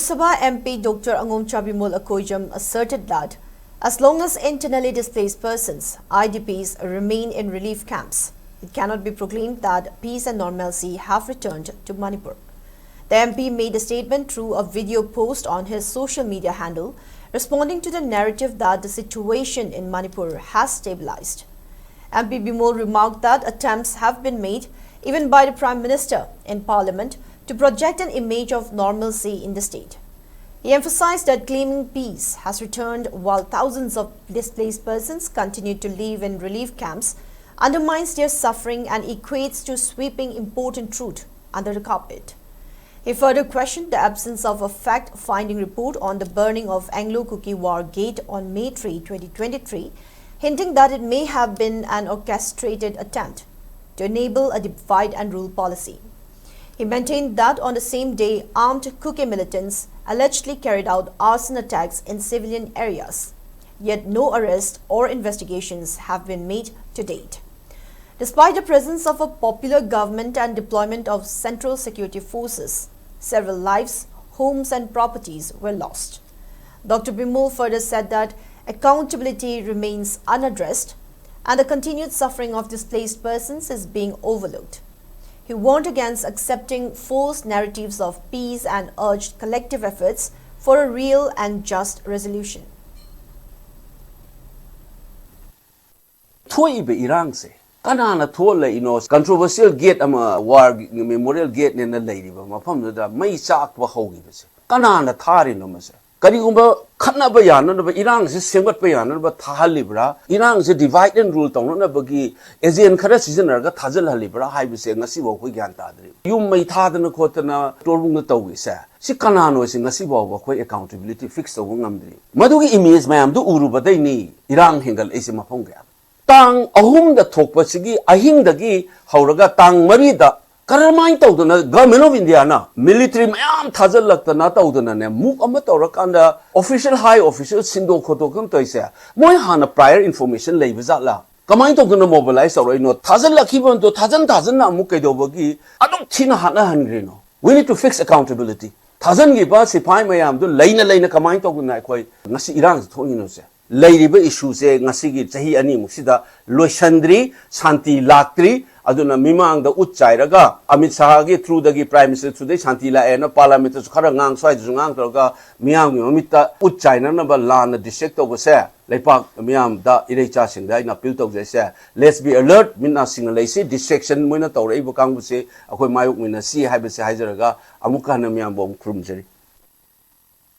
Sabha MP Dr. BIMOL AKOIJAM asserted that as long as internally displaced persons, IDPs, remain in relief camps, it cannot be proclaimed that peace and normalcy have returned to Manipur. The MP made a statement through a video post on his social media handle, responding to the narrative that the situation in Manipur has stabilized. MP BIMOL remarked that attempts have been made, even by the Prime Minister in Parliament, to project an image of normalcy in the state. He emphasized that claiming peace has returned while thousands of displaced persons continue to live in relief camps undermines their suffering and equates to sweeping important truth under the carpet. He further questioned the absence of a fact-finding report on the burning of Anglo-Kuki War Gate on May 3, 2023, hinting that it may have been an orchestrated attempt to enable a divide and rule policy. He maintained that on the same day, armed Kuki militants allegedly carried out arson attacks in civilian areas, yet no arrests or investigations have been made to date. Despite the presence of a popular government and deployment of central security forces, several lives, homes and properties were lost. Dr. BIMOL further said that accountability remains unaddressed and the continued suffering of displaced persons is being overlooked. He warned against accepting false narratives of peace and urged collective efforts for a real and just resolution. Kanana thole controversial gate ama war memorial gate ne na lady ba mafam da mai chak ba hogi ba kanana thari no ma se kari gumba khanna ba yana no ba irang se semgat ba yana ba thahali bra irang se divide and rule tong na ba gi asian khara season ga thajal hali bra hai bi se ngasi bo khoi gyan ta dri yum mai tha da na khotna torbung na taw gi sa si kanano se ngasi bo ba khoi accountability fix taw ngam dri madu gi image mayam du uru ba dai ni irang hingal ese mafam ga Tang ahum da thokpa sigi ahing dagi hauraga tang marida karamai tawduna government of India na military mayam thajal lakta na tawduna ne move ama tawrakanda official high official sindo khoto kam toise moi hana prior information leiba la kamai tawduna mobilize tawroi no thajal lakhiban to thajan na mu kaidobagi adum thina hana hanri no we need to fix accountability thajan gi ba sipai mayam do leina kamai tawduna khoi ngasi irang thoni no se Lady issue say Nasigi Tahi Ani Musida Loishandri Santi Latri Aduna Mimang the Utchairaga Amit Sahagi through the Prime Minister today Santila and Parliament Karangang Side Zungang Toga Miang Mita Utchaina number land the district over say Lepak Miam da Irecha Sing in a pilt they say let's be alert Mina Singalasi distraction Minatore Bukang say Akoi Mayuk Mina Si Habis Hazaraga Amukana Miam Bom Krumjeri.